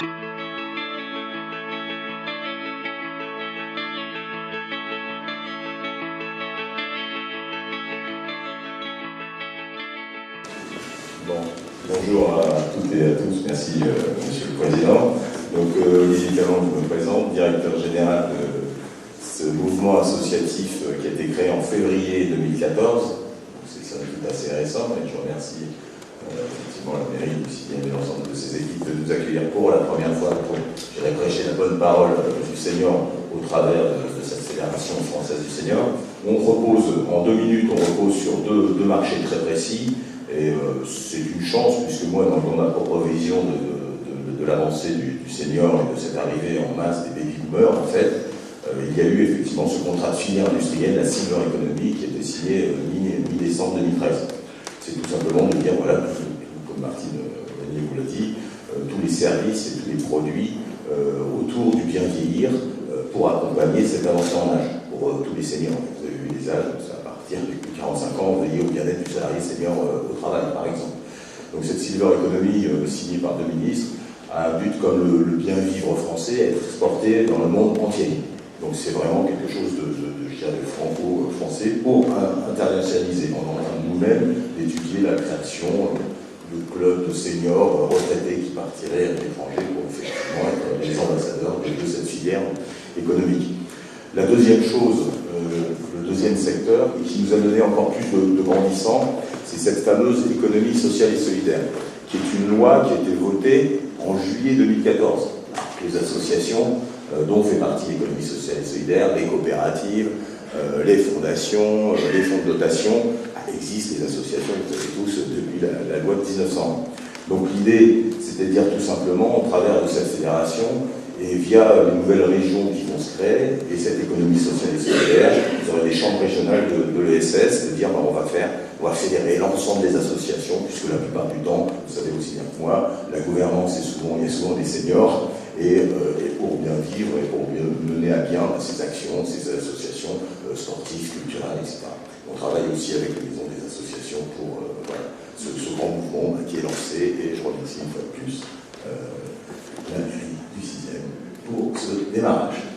Bon, bonjour à toutes et à tous, merci Monsieur le Président. Donc Olivier Calland, je me présente, directeur général de ce mouvement associatif qui a été créé en février 2014. C'est ça tout assez récent, et je remercie effectivement la mairie, aussi bien l'ensemble de ses équipes de nous accueillir pour la première fois pour prêcher la bonne parole du senior au travers de cette fédération française du senior. On repose, en 2 minutes, on repose sur deux marchés très précis. Et c'est une chance, puisque moi, dans ma propre vision de l'avancée du senior et de cette arrivée en masse des baby boomers, en fait, il y a eu effectivement ce contrat de filière industrielle, la Silver Economy, qui a été signé mi-décembre 2013. C'est tout simplement de dire, voilà, comme Martine Régnier vous l'a dit, tous les services et tous les produits autour du bien vieillir pour accompagner cette avancée en âge, pour tous les seniors. Vous avez vu les âges, ça va partir de 45 ans, veiller au bien-être du salarié senior au travail, par exemple. Donc cette Silver Economy, signée par 2 ministres, a un but comme le bien vivre français, être exporté dans le monde entier. Donc c'est vraiment quelque chose de franco-français pour internationaliser. On est en train de nous-mêmes d'étudier la création de clubs de seniors retraités qui partiraient à l'étranger pour effectivement être les ambassadeurs de cette filière économique. La deuxième chose, le deuxième secteur, et qui nous a donné encore plus de grandissant, c'est cette fameuse économie sociale et solidaire, qui est une loi qui a été votée en juillet 2014. Les associations dont fait partie l'économie sociale et solidaire, les coopératives, les fondations, les fonds de dotation, existent les associations, vous savez tous, depuis la loi de 1900. Donc l'idée, c'était de dire tout simplement, au travers de cette fédération, et via les nouvelles régions qui vont se créer, et cette économie sociale et solidaire, vous aurez des chambres régionales de l'ESS, de dire on va fédérer l'ensemble des associations, puisque la plupart du temps, vous savez aussi bien que moi, la gouvernance, il y a souvent des seniors, et pour bien vivre et pour bien mener à bien ces actions, ces associations sportives, culturelles, etc. On travaille aussi avec les maisons des associations pour voilà, ce grand mouvement qui est lancé, et je remercie une fois de plus la mairie du 6e pour ce démarrage.